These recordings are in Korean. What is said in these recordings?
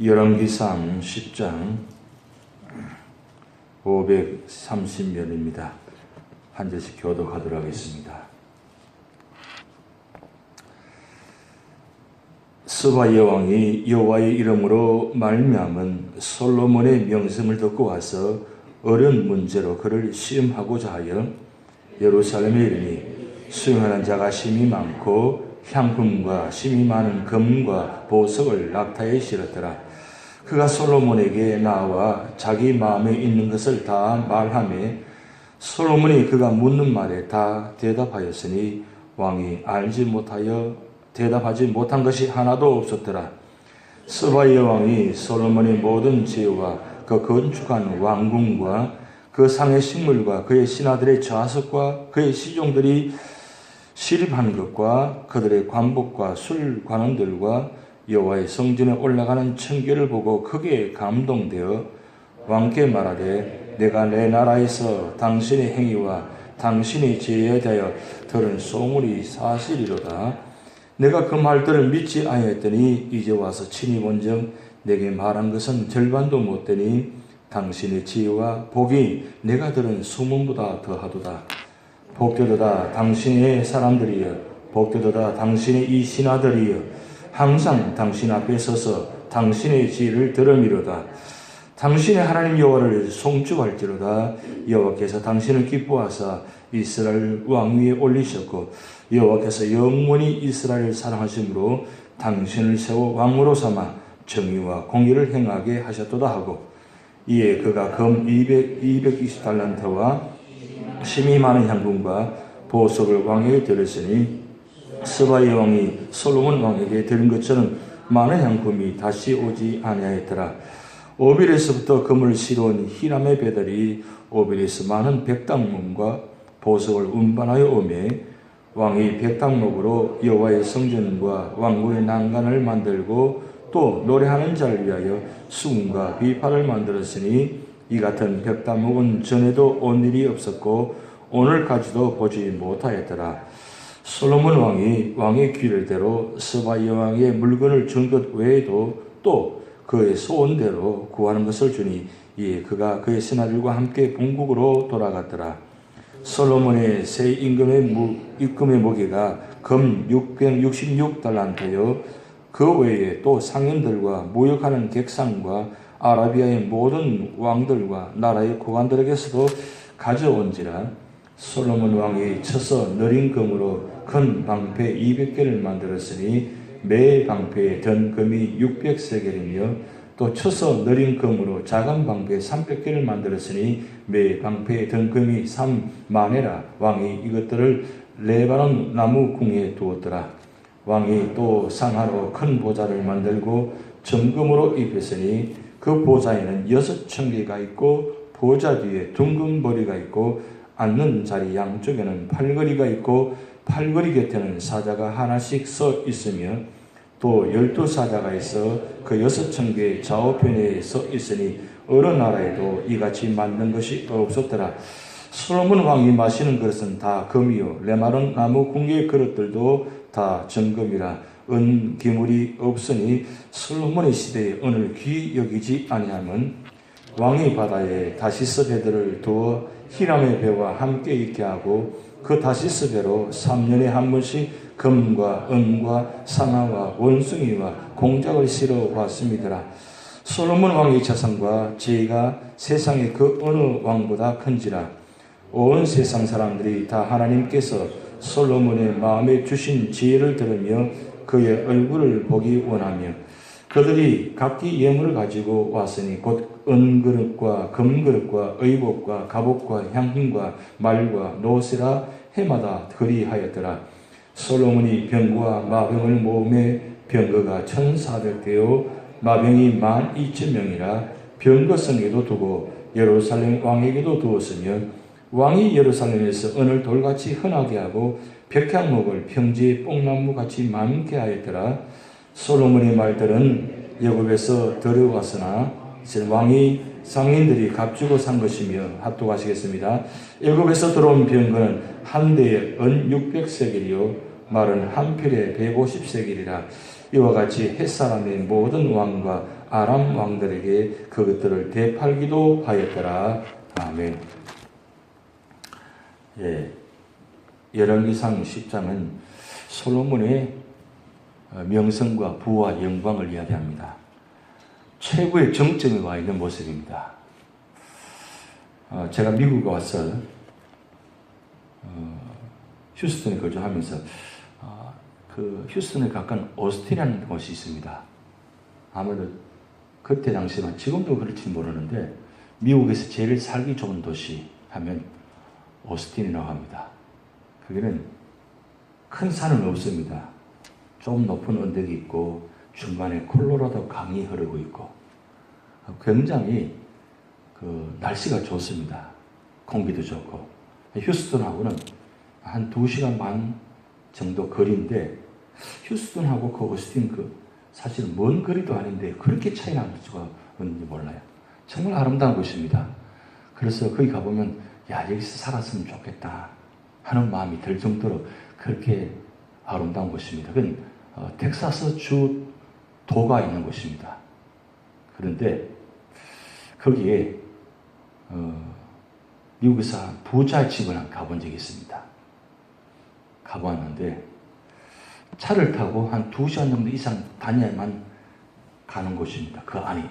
열왕기상 10장 530면입니다. 한 절씩 교독하도록 하겠습니다. 스바 여왕이 여호와의 이름으로 말미암은 솔로몬의 명sem을 듣고 와서 어려운 문제로 그를 시험하고자 하여 예루살렘에 이르니 수용하는 자가 심히 많고 향품과 심히 많은 금과 보석을 낙타에 실었더라. 그가 솔로몬에게 나와 자기 마음에 있는 것을 다 말하며 솔로몬이 그가 묻는 말에 다 대답하였으니 왕이 알지 못하여 대답하지 못한 것이 하나도 없었더라. 스바 여왕이 솔로몬의 모든 지혜와 그 건축한 왕궁과 그 상의 식물과 그의 신하들의 좌석과 그의 시종들이 시립한 것과 그들의 관복과 술 관원들과 여호와의 성전에 올라가는 청결을 보고 크게 감동되어 왕께 말하되 내가 내 나라에서 당신의 행위와 당신의 지혜에 대하여 들은 소문이 사실이로다. 내가 그 말들을 믿지 아니했더니 이제 와서 친히 본즉 내게 말한 것은 절반도 못되니 당신의 지혜와 복이 내가 들은 소문보다 더하도다. 복되도다 당신의 사람들이여, 복되도다 당신의 이 신하들이여, 항상 당신 앞에 서서 당신의 지혜를 들음이로다. 당신의 하나님 여호와를 송축할지로다. 여호와께서 당신을 기뻐하사 이스라엘 왕 위에 올리셨고 여호와께서 영원히 이스라엘을 사랑하심으로 당신을 세워 왕으로 삼아 정의와 공의를 행하게 하셨도다 하고, 이에 그가 금 220달란트와 심히 많은 향품과 보석을 왕에게 드렸으니 스바 여왕이 솔로몬 왕에게 드린 것처럼 많은 향품이 다시 오지 아니하였더라. 오빌에서부터 금을 실어온 히람의 배들이 오빌에서 많은 백당목과 보석을 운반하여 오매 왕이 백당목으로 여호와의 성전과 왕궁의 난간을 만들고 또 노래하는 자를 위하여 수금과 비파를 만들었으니 이 같은 백당목은 전에도 온 일이 없었고 오늘까지도 보지 못하였더라. 솔로몬 왕이 왕의 규례대로 스바 여왕의 물건을 준 것 외에도 또 그의 소원대로 구하는 것을 주니 이에 그가 그의 신하들과 함께 본국으로 돌아갔더라. 솔로몬의 새 임금의 무게가 금 666달란트요 그 외에 또 상인들과 무역하는 객상과 아라비아의 모든 왕들과 나라의 고관들에게서도 가져온지라. 솔로몬 왕이 쳐서 느린 금으로 큰 방패 200개를 만들었으니 매 방패에 든 금이 600세겔이며 또 쳐서 느린 금으로 작은 방패 300개를 만들었으니 매 방패에 든 금이 3만에라. 왕이 이것들을 레바논 나무 궁에 두었더라. 왕이 또 상하로 큰 보좌를 만들고 정금으로 입혔으니 그 보좌에는 6,000개가 있고 보좌 뒤에 둥근 머리가 있고 앉는 자리 양쪽에는 팔걸이가 있고 팔걸이 곁에는 사자가 하나씩 서 있으며 또 12사자가 있어 그 6,000개의 좌우편에 서 있으니 어느 나라에도 이같이 만든 것이 없었더라. 솔로몬 왕이 마시는 그릇은 다 금이요 레바논 나무 궁의 그릇들도 다 정금이라. 은 기물이 없으니 솔로몬의 시대에 은을 귀히 여기지 아니하면 왕이 바다에 다시스 배들을 두어 히람의 배와 함께 있게 하고 그 다시스 배로 3년에 한 번씩 금과 은과 상아와 원숭이와 공작을 실어 왔습니다. 솔로몬 왕의 자산과 지혜가 세상의 그 어느 왕보다 큰지라. 온 세상 사람들이 다 하나님께서 솔로몬의 마음에 주신 지혜를 들으며 그의 얼굴을 보기 원하며 그들이 각기 예물을 가지고 왔으니 곧 은그릇과 금그릇과 의복과 갑옷과 향품과 말과 노새라 해마다 그리하였더라. 솔로몬이 병거와 마병을 모으매 병거가 1,400대요 마병이 12,000명이라. 병거성에도 두고 예루살렘 왕에게도 두었으며 왕이 예루살렘에서 은을 돌같이 흔하게 하고 백향목을 평지의 뽕나무같이 많게 하였더라. 솔로몬의 말들은 여굽에서 들어왔으나 왕이 상인들이 값주고 산 것이며 합독하시겠습니다. 여굽에서 들어온 병거는 한 대에 은 600세겔이요 말은 한 필에 150세겔이라. 이와 같이 햇사람의 모든 왕과 아람 왕들에게 그것들을 되팔기도 하였더라. 아멘. 예, 열왕기상 10장은 솔로몬의 명성과 부와 영광을 이야기합니다. 최고의 정점에 와 있는 모습입니다. 제가 미국에 와서 휴스턴에 거주하면서 그 휴스턴에 가까운 오스틴이라는 곳이 있습니다. 아무래도 그때 당시만 지금도 그럴지 모르는데 미국에서 제일 살기 좋은 도시 하면 오스틴이라고 합니다. 거기는 큰 산은 없습니다. 좀 높은 언덕이 있고 중간에 콜로라도 강이 흐르고 있고 굉장히 날씨가 좋습니다. 공기도 좋고 휴스턴하고는 한 2시간 반 정도 거리인데 휴스턴하고 그 오스틴 사실 먼 거리도 아닌데 그렇게 차이 날 수가 있는지 몰라요. 정말 아름다운 곳입니다. 그래서 거기 가보면 여기서 살았으면 좋겠다 하는 마음이 들 정도로 그렇게 아름다운 곳입니다. 그건 텍사스 주 도가 있는 곳입니다. 그런데 거기에 미국에서 부자 집을 가본 적이 있습니다. 가보았는데 차를 타고 한 2시간 정도 이상 다녀야만 가는 곳입니다. 그 안이,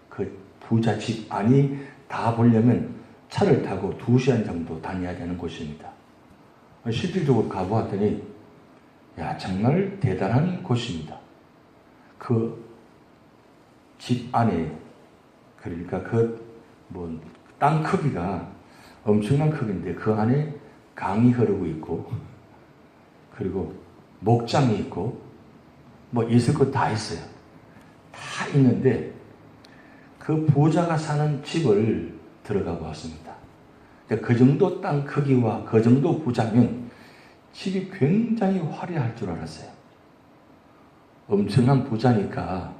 그 부자 집 안이 다 보려면 차를 타고 2시간 정도 다녀야 되는 곳입니다. 실질적으로 가보았더니 정말 대단한 곳입니다. 그 집 안에 그러니까 땅 크기가 엄청난 크기인데 그 안에 강이 흐르고 있고 그리고 목장이 있고 있을 것 다 있어요. 다 있는데 그 부자가 사는 집을 들어가 보았습니다. 그 정도 땅 크기와 그 정도 부자면 집이 굉장히 화려할 줄 알았어요. 엄청난 부자니까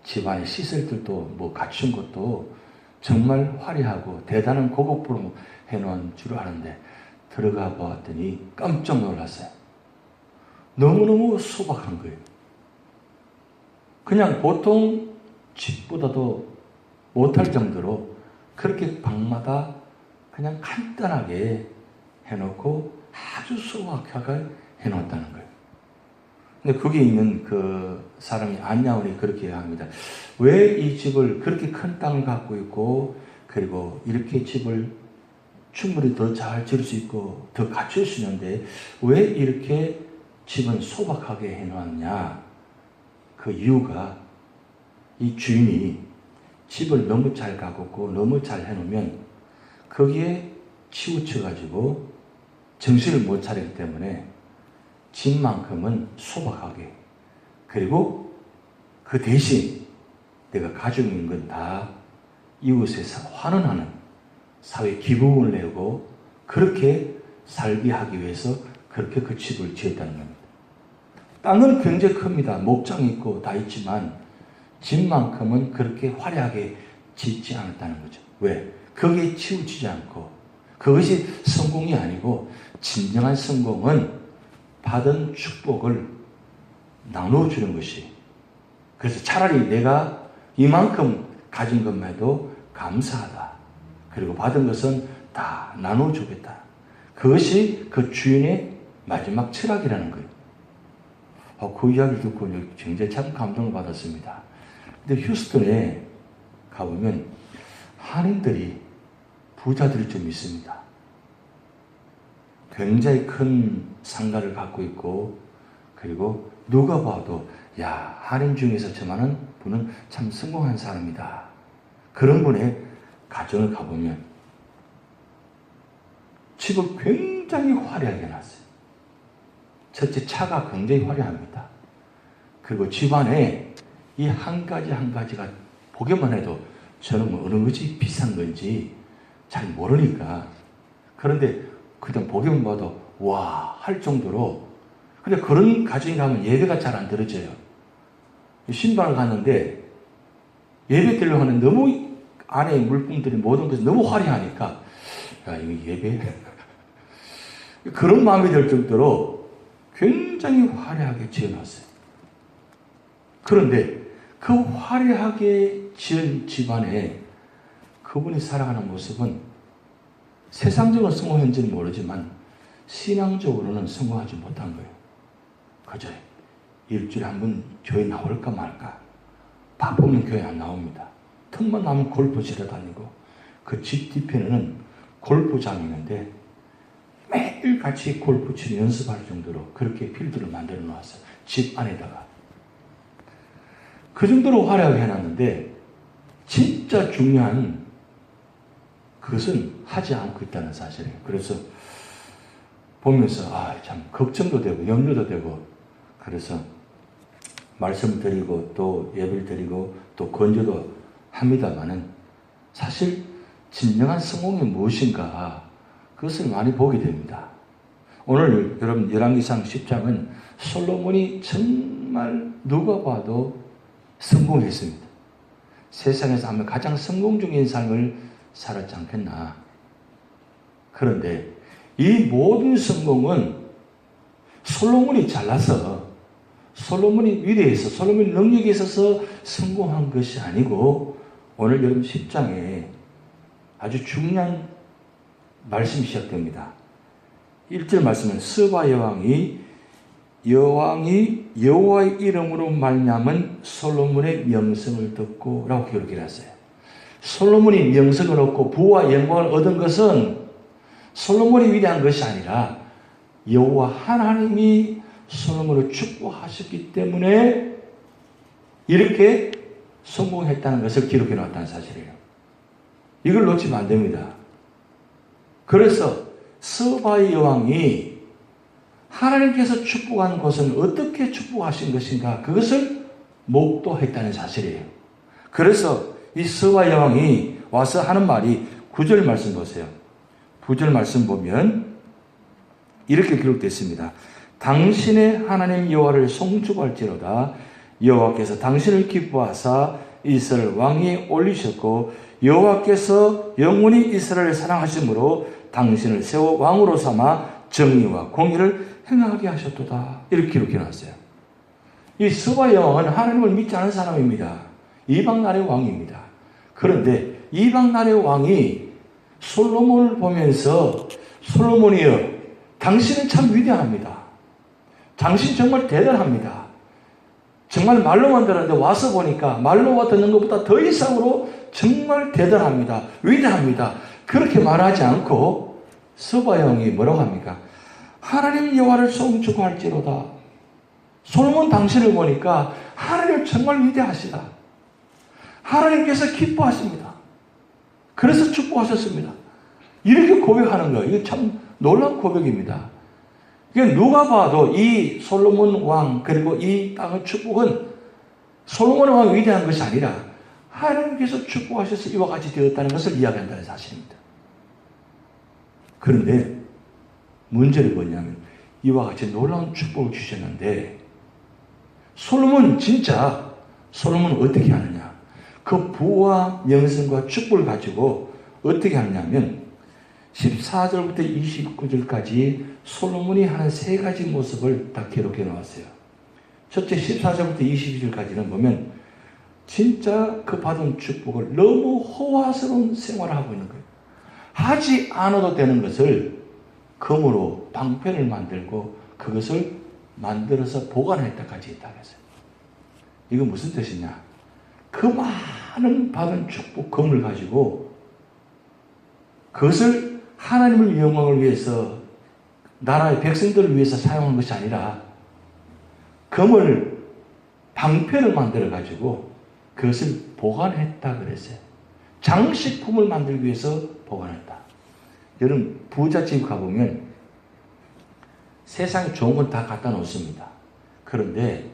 집안에 시설들도 갖춘 것도 정말 화려하고 대단한 고급으로 해놓은 줄 아는데 들어가 보았더니 깜짝 놀랐어요. 너무너무 소박한 거예요. 그냥 보통 집보다도 못할 정도로 그렇게 방마다 그냥 간단하게 해놓고 아주 소박하게 해놓았다는 거예요. 근데 거기 있는 그 사람이 안야원이 그렇게 합니다. 왜 이 집을 그렇게 큰 땅을 갖고 있고 그리고 이렇게 집을 충분히 더 잘 지을 수 있고 더 갖출 수 있는데 왜 이렇게 집은 소박하게 해놨냐? 그 이유가 이 주인이 집을 너무 잘 가꾸고 너무 잘 해놓으면 거기에 치우쳐가지고 정신을 못 차리기 때문에 집만큼은 소박하게 그리고 그 대신 내가 가지고 있는 건 다 이웃에 환원하는 사회 기부금을 내고 그렇게 살게 하기 위해서 그렇게 그 집을 지었다는 겁니다. 땅은 굉장히 큽니다. 목장이 있고 다 있지만 집만큼은 그렇게 화려하게 짓지 않았다는 거죠. 왜? 거기에 치우치지 않고 그것이 성공이 아니고 진정한 성공은 받은 축복을 나눠주는 것이. 그래서 차라리 내가 이만큼 가진 것만 해도 감사하다. 그리고 받은 것은 다 나눠주겠다. 그것이 그 주인의 마지막 철학이라는 거예요. 그 이야기를 듣고 굉장히 참 감동을 받았습니다. 근데 휴스턴에 가보면 한인들이 부자들이 좀 있습니다. 굉장히 큰 상가를 갖고 있고 그리고 누가 봐도 한인 중에서 저만한 분은 참 성공한 사람이다. 그런 분의 가정을 가보면 집을 굉장히 화려하게 해놨어요. 첫째 차가 굉장히 화려합니다. 그리고 집안에 이 한 가지 한 가지가 보기만 해도 저는 어느 것이 비싼 건지 잘 모르니까 그런데 그냥 보기만 봐도 와 할 정도로 근데 그런 가정에 가면 예배가 잘 안 드려져요. 신방을 갔는데 예배 드리려고 하는 너무 안에 물품들이 모든 것이 너무 화려하니까 이거 예배? 그런 마음이 들 정도로 굉장히 화려하게 지어놨어요. 그런데 그 화려하게 지은 집안에 그분이 살아가는 모습은 세상적으로 성공했는지는 모르지만 신앙적으로는 성공하지 못한 거예요. 그저 일주일에 한 번 교회 나올까 말까. 바쁘면 교회 안 나옵니다. 틈만 나면 골프 치러 다니고, 그 집 뒤편에는 골프장이 있는데 매일 같이 골프 치는 연습할 정도로 그렇게 필드를 만들어 놓았어요. 집 안에다가. 그 정도로 화려하게 해놨는데 진짜 중요한 그것은 하지 않고 있다는 사실이에요. 그래서 보면서 참 걱정도 되고 염려도 되고, 그래서 말씀을 드리고 또 예배를 드리고 또 건조도 합니다마는 사실 진정한 성공이 무엇인가 그것을 많이 보게 됩니다. 오늘 여러분 열왕기상 10장은 솔로몬이 정말 누가 봐도 성공했습니다. 세상에서 아마 가장 성공적인 삶을 살았지 않겠나. 그런데 이 모든 성공은 솔로몬이 잘나서, 솔로몬이 위대해서, 솔로몬이 능력이 있어서 성공한 것이 아니고, 오늘 여러분 10장에 아주 중요한 말씀이 시작됩니다. 1절 말씀은 스바 여왕이 여호와의 이름으로 말미암은 솔로몬의 명성을 듣고 라고 기록해 놨어요. 솔로몬이 명성을 얻고 부와 영광을 얻은 것은 솔로몬이 위대한 것이 아니라 여호와 하나님이 솔로몬을 축복하셨기 때문에 이렇게 성공했다는 것을 기록해 놨다는 사실이에요. 이걸 놓치면 안 됩니다. 그래서 스바의 여왕이 하나님께서 축복한 것은 어떻게 축복하신 것인가, 그것을 목도했다는 사실이에요. 그래서 이 스바 여왕이 와서 하는 말이 9절 말씀 보세요. 9절 말씀 보면 이렇게 기록되어 있습니다. 당신의 하나님 여호와를 송축할지로다. 여호와께서 당신을 기뻐하사 이스라엘 왕이 올리셨고 여호와께서 영원히 이스라엘을 사랑하심으로 당신을 세워 왕으로 삼아 정의와 공의를 행하게 하셨도다. 이렇게 기록해 놨어요. 이 스바 여왕은 하나님을 믿지 않은 사람입니다. 이방 나라의 왕입니다. 그런데 이방 나라의 왕이 솔로몬을 보면서 솔로몬이여, 당신은 참 위대합니다. 당신 정말 대단합니다. 정말 말로만 들었는데 와서 보니까 말로 듣는 것보다 더 이상으로 정말 대단합니다. 위대합니다. 그렇게 말하지 않고 스바 여왕이 뭐라고 합니까? 하나님 여호와를 송축할지로다. 솔로몬 당신을 보니까 하나님 정말 위대하시다. 하나님께서 기뻐하십니다. 그래서 축복하셨습니다. 이렇게 고백하는 거예요. 이거 참 놀라운 고백입니다. 누가 봐도 이 솔로몬 왕 그리고 이 땅의 축복은 솔로몬 왕이 위대한 것이 아니라 하나님께서 축복하셔서 이와 같이 되었다는 것을 이야기한다는 사실입니다. 그런데 문제는 뭐냐면 이와 같이 놀라운 축복을 주셨는데 솔로몬은 어떻게 하느냐, 그 부와 명성과 축복을 가지고 어떻게 하느냐면 14절부터 29절까지 솔로몬이 하는 세 가지 모습을 다 기록해 놓았어요. 첫째 14절부터 22절까지는 보면 진짜 그 받은 축복을 너무 호화스러운 생활을 하고 있는 거예요. 하지 않아도 되는 것을 금으로 방패를 만들고 그것을 만들어서 보관했다까지 있다고 했어요. 이건 무슨 뜻이냐? 그 많은 받은 축복 금을 가지고 그것을 하나님의 영광을 위해서 나라의 백성들을 위해서 사용한 것이 아니라 금을 방패를 만들어 가지고 그것을 보관했다 그랬어요. 장식품을 만들기 위해서 보관했다. 여러분 부잣집 가보면 세상에 좋은 건 다 갖다 놓습니다. 그런데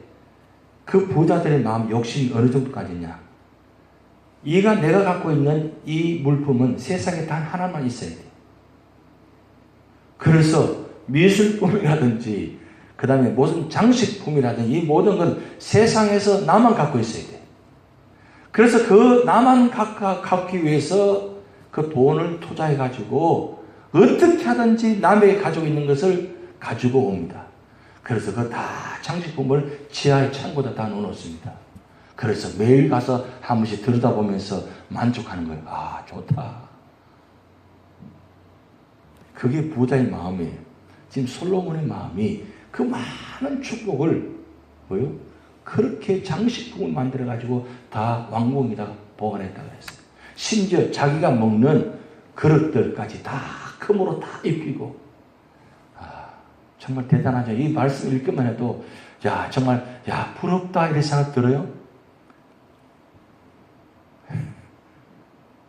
그 부자들의 마음 욕심이 어느 정도까지냐? 내가 갖고 있는 이 물품은 세상에 단 하나만 있어야 돼. 그래서 미술품이라든지 그 다음에 무슨 장식품이라든지 이 모든 건 세상에서 나만 갖고 있어야 돼. 그래서 그 나만 갖기 위해서 그 돈을 투자해 가지고 어떻게 하든지 남에게 가지고 있는 것을 가지고 옵니다. 그래서 그 다 장식품을 지하의 창고에다 다 넣어놓습니다. 그래서 매일 가서 한 번씩 들여다보면서 만족하는 거예요. 아, 좋다. 그게 부자의 마음이에요. 지금 솔로몬의 마음이 그 많은 축복을 뭐요? 그렇게 장식품을 만들어가지고 다 왕궁에다가 보관했다고 했어요. 심지어 자기가 먹는 그릇들까지 다 금으로 다 입히고. 아, 정말 대단하죠. 이 말씀 읽기만 해도 야, 정말 야, 부럽다 이런 생각 들어요.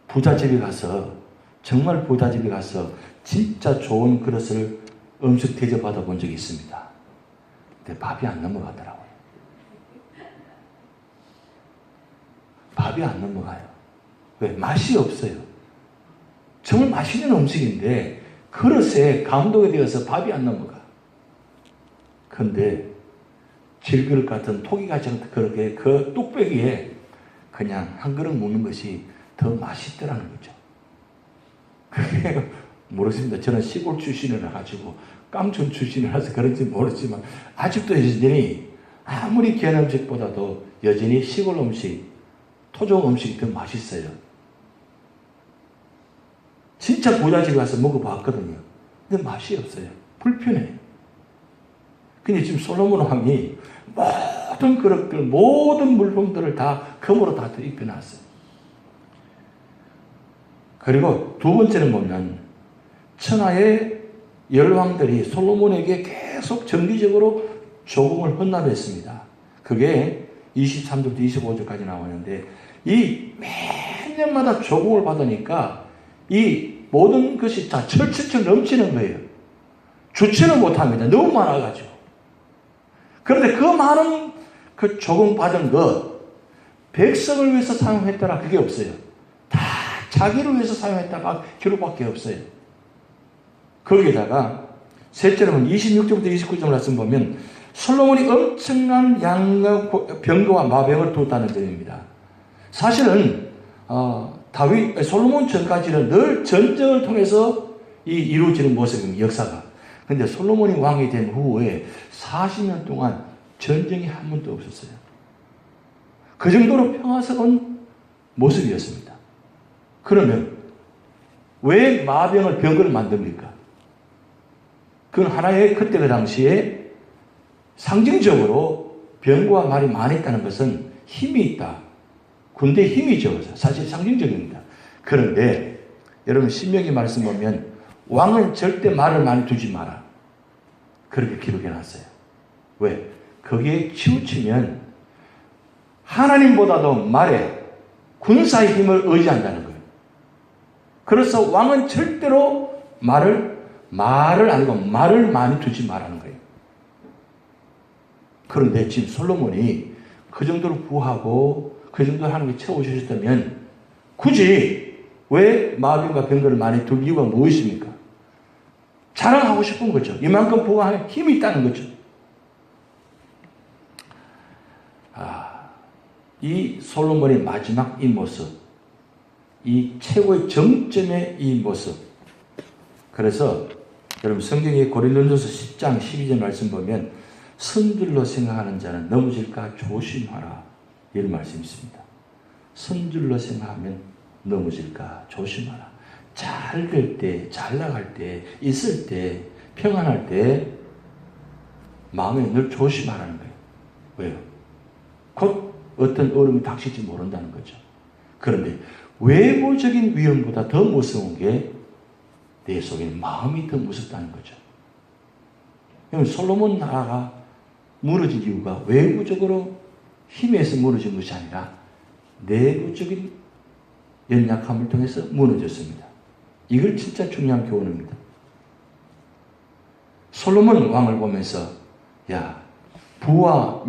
부잣집에 가서, 정말 부잣집에 가서 진짜 좋은 그릇을 음식 대접받아 본 적이 있습니다. 근데 밥이 안 넘어가더라고요. 밥이 안 넘어가요. 왜? 맛이 없어요. 정말 맛있는 음식인데 그릇에 감동이 되어서 밥이 안 넘어가. 근데 질그릇 같은 토기같이 그렇게 그 뚝배기에 그냥 한 그릇 먹는 것이 더 맛있더라는 거죠. 그게 모르겠습니다. 저는 시골 출신이라 가지고 깡촌 출신이라서 그런지 모르지만 아직도 여전히 아무리 귀한 음식보다도 여전히 시골 음식, 토종 음식이 더 맛있어요. 진짜 부잣집에 가서 먹어봤거든요. 근데 맛이 없어요. 불편해요. 근데 지금 솔로몬 왕이 모든 그릇들, 모든 물품들을 다 금으로 다 입혀놨어요. 그리고 두 번째는 보면 천하의 열왕들이 솔로몬에게 계속 정기적으로 조공을 헌납했습니다. 그게 23절부터 25절까지 나오는데 이 매년마다 조공을 받으니까 이 모든 것이 다 철철철 넘치는 거예요. 주체는 못합니다. 너무 많아가지고. 그런데 그 많은 그 조공받은 것, 백성을 위해서 사용했더라 그게 없어요. 다 자기를 위해서 사용했다가 기록밖에 없어요. 거기에다가 셋째로는 26절부터 29절 말씀 보면 솔로몬이 엄청난 양과 병거와 마병을 두었다는 점입니다. 사실은 솔로몬 전까지는 늘 전쟁을 통해서 이루어지는 모습입니다. 역사가. 그런데 솔로몬이 왕이 된 후에 40년 동안 전쟁이 한 번도 없었어요. 그 정도로 평화스러운 모습이었습니다. 그러면 왜 마병을 병거를 만듭니까? 그건 하나의 그때 그 당시에 상징적으로 병거와 말이 많았다는 것은 힘이 있다. 군대의 힘이죠. 사실 상징적입니다. 그런데 여러분 신명기 말씀 보면 왕은 절대 말을 많이 두지 마라. 그렇게 기록해놨어요. 왜? 거기에 치우치면 하나님보다도 말에 군사의 힘을 의지한다는 거예요. 그래서 왕은 절대로 말을 아니고 말을 많이 두지 말라는 거예요. 그런데 지금 솔로몬이 그 정도로 부하고 그 정도로 하나님이 채워주셨다면 굳이 왜 마병과 병거를 많이 둘 이유가 무엇입니까? 자랑하고 싶은 거죠. 이만큼 부하에 힘이 있다는 거죠. 이 솔로몬의 마지막 이 모습, 이 최고의 정점의 이 모습. 그래서 여러분 성경의 고린도전서 10장 12절 말씀 보면 선줄로 생각하는 자는 넘어질까 조심하라. 이런 말씀이 있습니다. 선줄로 생각하면 넘어질까 조심하라. 잘 될 때, 잘 나갈 때, 있을 때, 평안할 때 마음에 늘 조심하라는 거예요. 왜요? 곧 어떤 어려움이 닥칠지 모른다는 거죠. 그런데 외부적인 위험보다 더 무서운 게 내 속에 마음이 더 무섭다는 거죠. 솔로몬 나라가 무너진 이유가 외부적으로 힘에서 무너진 것이 아니라 내부적인 연약함을 통해서 무너졌습니다. 이걸 진짜 중요한 교훈입니다. 솔로몬 왕을 보면서 야, 부와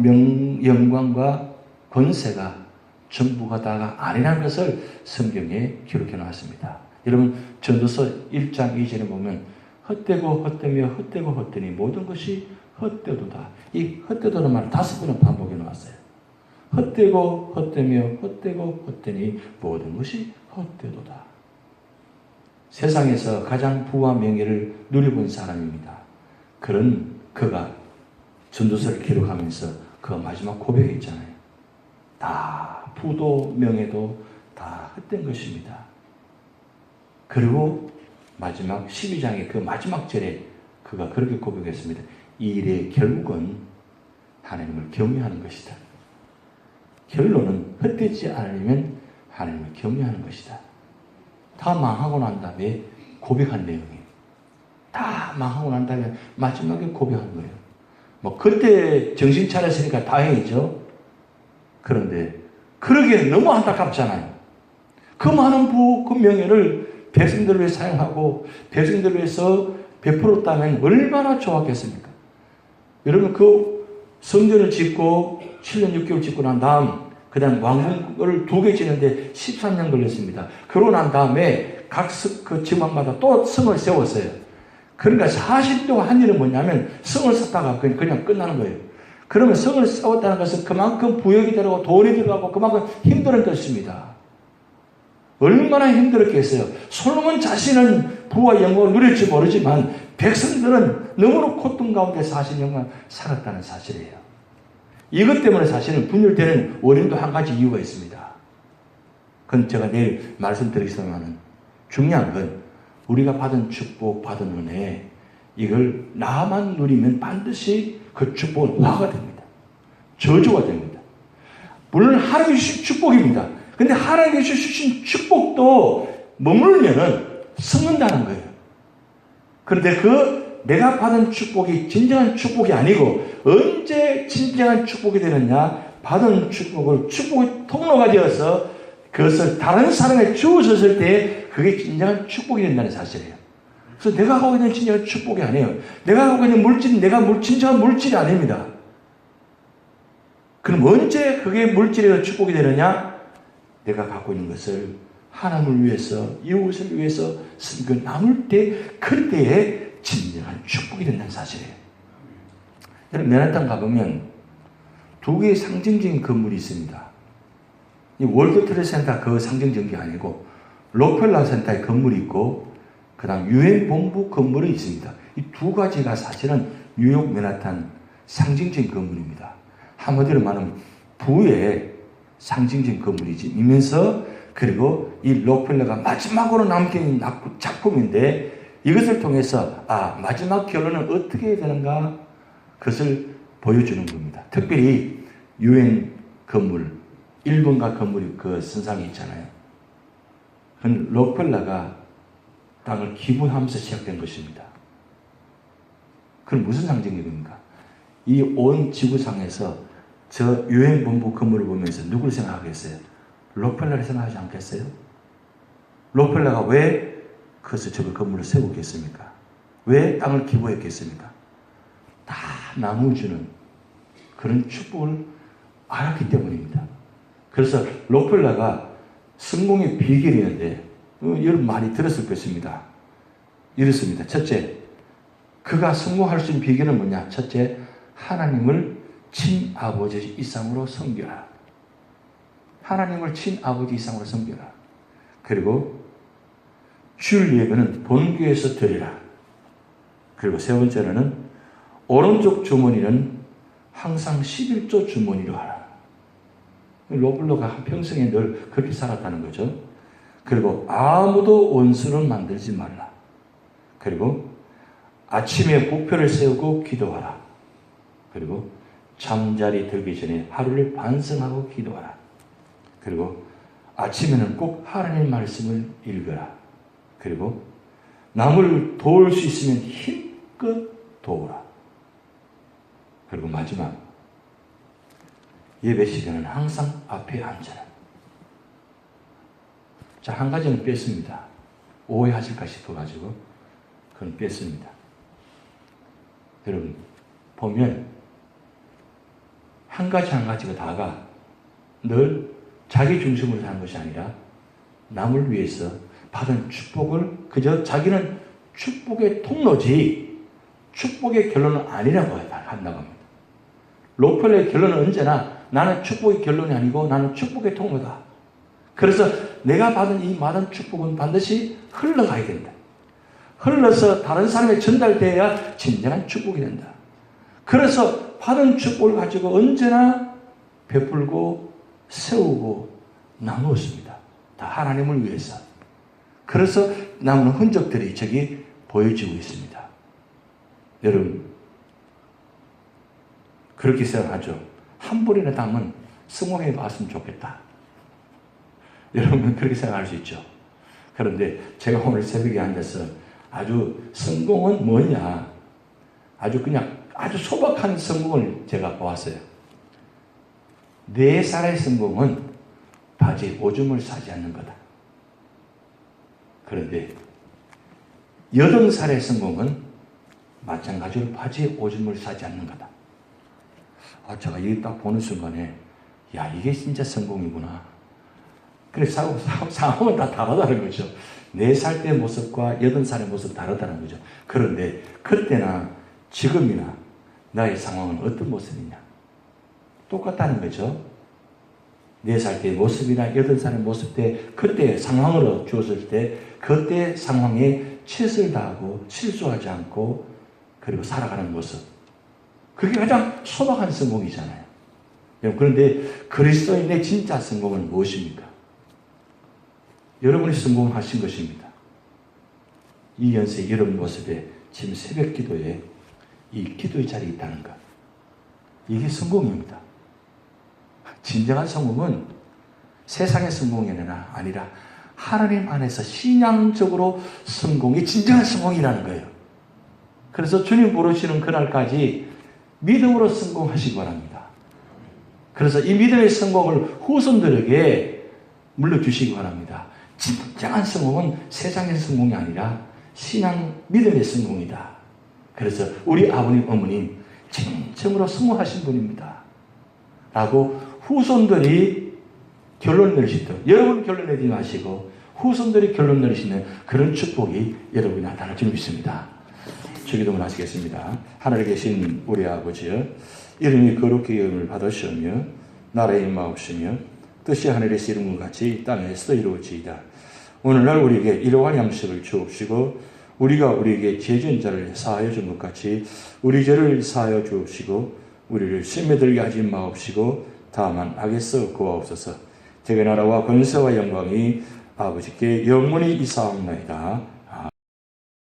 영광과 권세가 전부가 다가 아니라는 것을 성경에 기록해 놨습니다. 여러분 전도서 1장 2절에 보면 헛되고 헛되며 헛되고 헛되니 모든 것이 헛되도다. 이 헛되도는 말을 5번은 반복해 놓았어요. 헛되고 헛되며 헛되고 헛되니 모든 것이 헛되도다. 세상에서 가장 부와 명예를 누려본 사람입니다. 그런 그가 전도서를 기록하면서 그 마지막 고백이 있잖아요. 다 부도 명예도 다 헛된 것입니다. 그리고 마지막 12장의 그 마지막 절에 그가 그렇게 고백했습니다. 이 일의 결국은 하나님을 경외하는 것이다. 결론은 헛되지 않으면 하나님을 경외하는 것이다. 다 망하고 난 다음에 고백한 내용이에요. 다 망하고 난 다음에 마지막에 고백한 거예요. 뭐 그때 정신 차렸으니까 다행이죠. 그런데 그러기에 너무 안타깝잖아요. 그 많은 그 명예를 백성들을 위해 사용하고 백성들을 위해서 베풀었다면 얼마나 좋았겠습니까? 여러분 그 성전을 짓고 7년 6개월 짓고 난 다음 그 다음 왕궁을 2개 짓는데 13년 걸렸습니다. 그러고 난 다음에 각 그 지방마다 또 성을 세웠어요. 그러니까 40동안 한 일은 뭐냐면 성을 쌓다가 그냥 끝나는 거예요. 그러면 성을 쌓았다는 것은 그만큼 부역이 들어가고 돈이 들어가고 그만큼 힘든 것입니다. 얼마나 힘들었겠어요. 솔로몬 자신은 부와 영광을 누릴지 모르지만 백성들은 너무나 고통 가운데 40년간 살았다는 사실이에요. 이것 때문에 사실은 분열되는 원인도 한 가지 이유가 있습니다. 그건 제가 내일 말씀드리겠습니다만 중요한 건 우리가 받은 축복, 받은 은혜 이걸 나만 누리면 반드시 그 축복은 화가 됩니다. 저주가 됩니다. 물론 하나님이 주신 축복입니다. 근데 하나님이 주신 축복도 머물면은 썩는다는 거예요. 그런데 그 내가 받은 축복이 진정한 축복이 아니고 언제 진정한 축복이 되느냐? 받은 축복을 축복의 통로가 되어서 그것을 다른 사람에 주어졌을 때 그게 진정한 축복이 된다는 사실이에요. 그래서 내가 갖고 있는 진정한 축복이 아니에요. 내가 갖고 있는 물질이 진정한 물질이 아닙니다. 그럼 언제 그게 물질에서 축복이 되느냐? 내가 갖고 있는 것을 하나님을 위해서 이웃을 위해서 쓰고 남을 때 그때에 진정한 축복이 된다는 사실이에요. 여러분 맨하탄 가보면 2개의 상징적인 건물이 있습니다. 이 월드 트레이드 센터 그 상징적인 게 아니고 록펠러 센터의 건물이 있고 그 다음 유엔 본부 건물이 있습니다. 이 2가지가 사실은 뉴욕 맨하탄 상징적인 건물입니다. 한마디로 말하면 부의 상징적인 건물이면서 그리고 이 록펠러가 마지막으로 남긴 작품인데 이것을 통해서 마지막 결론은 어떻게 해야 되는가 그것을 보여주는 겁니다. 특별히 유엔 건물 일본가 건물이 그 선상에 있잖아요. 그건 록펠러가 땅을 기부하면서 시작된 것입니다. 그건 무슨 상징입니까? 이 온 지구상에서 저 유엔 본부 건물을 보면서 누구를 생각하겠어요? 록펠러를 생각하지 않겠어요? 록펠러가 왜 그것을 저 건물을 세우겠습니까? 왜 땅을 기부했겠습니까? 다 나눠주는 그런 축복을 알았기 때문입니다. 그래서 록펠러가 성공의 비결이 있는데 여러분 많이 들었을 것입니다. 이렇습니다. 첫째, 그가 성공할 수 있는 비결은 뭐냐? 첫째, 하나님을 친아버지 이상으로 섬겨라. 하나님을 친아버지 이상으로 섬겨라. 그리고 주일 예배는 본교에서 드리라. 그리고 세 번째로는 오른쪽 주머니는 항상 11조 주머니로 하라. 록펠러가 한평생에 늘 그렇게 살았다는 거죠. 그리고 아무도 원수를 만들지 말라. 그리고 아침에 목표를 세우고 기도하라. 그리고 잠자리 들기 전에 하루를 반성하고 기도하라. 그리고 아침에는 꼭 하나님의 말씀을 읽어라. 그리고 남을 도울 수 있으면 힘껏 도우라. 그리고 마지막 예배 시간은 항상 앞에 앉아라. 자, 한 가지는 뺐습니다. 오해하실까 싶어가지고 그건 뺐습니다. 여러분 보면 한 가지 한 가지가 다가 늘 자기 중심으로 사는 것이 아니라 남을 위해서 받은 축복을 그저 자기는 축복의 통로지 축복의 결론은 아니라고 한다고 합니다. 록펠러의 결론은 언제나 나는 축복의 결론이 아니고 나는 축복의 통로다. 그래서 내가 받은 이 많은 축복은 반드시 흘러가야 된다. 흘러서 다른 사람에 전달돼야 진정한 축복이 된다. 그래서 받은 축복을 가지고 언제나 베풀고 세우고 나누었습니다. 다 하나님을 위해서. 그래서 남은 흔적들이 저기 보여지고 있습니다. 여러분, 그렇게 생각하죠. 한 불이나 담은 성공해 봤으면 좋겠다. 여러분, 그렇게 생각할 수 있죠. 그런데 제가 오늘 새벽에 앉아서 아주 성공은 뭐냐, 아주 소박한 성공을 제가 보았어요. 4살의 성공은 바지 오줌을 싸지 않는 거다. 그런데 80살의 성공은 마찬가지로 바지에 오줌을 싸지 않는 거다. 제가 이게 딱 보는 순간에, 야, 이게 진짜 성공이구나. 그래서 상황은 다 다르다는 거죠. 4살 때 모습과 80살의 모습 다르다는 거죠. 그런데 그때나 지금이나 나의 상황은 어떤 모습이냐? 똑같다는 거죠. 4살 때의 모습이나 8살의 모습 때, 그때 상황으로 주었을 때, 그때 상황에 최선을 다하고 실수하지 않고 그리고 살아가는 모습. 그게 가장 소박한 성공이잖아요. 그런데 그리스도인의 진짜 성공은 무엇입니까? 여러분이 성공하신 것입니다. 이 연세 여러분 모습에 지금 새벽 기도에 이 기도의 자리에 있다는 것. 이게 성공입니다. 진정한 성공은 세상의 성공이 아니라 하나님 안에서 신앙적으로 성공이 진정한 성공이라는 거예요. 그래서 주님 부르시는 그날까지 믿음으로 성공하시기 바랍니다. 그래서 이 믿음의 성공을 후손들에게 물려주시기 바랍니다. 진정한 성공은 세상의 성공이 아니라 신앙 믿음의 성공이다. 그래서 우리 아버님, 어머님 진정으로 성공하신 분입니다. 라고 후손들이 결론 내리시도록, 여러분 결론 내지 마시고 후손들이 결론 내리시는 그런 축복이 여러분이 나타날 줄 믿습니다. 주기도문 하시겠습니다. 하늘에 계신 우리 아버지여, 이름이 거룩히 여김을 받으시오며 나라의 임하옵시며 뜻이 하늘에서 이룬 것 같이 땅에서도 이루어지이다. 오늘날 우리에게 일용할 양식을 주옵시고 우리가 우리에게 죄 지은 자를 사하여 준 것 같이 우리 죄를 사하여 주옵시고 우리를 시험에 들게 하지 마옵시고 다만 악에서 구하옵소서. 대개 나라와 권세와 영광이 아버지께 영원히 이사옵나이다.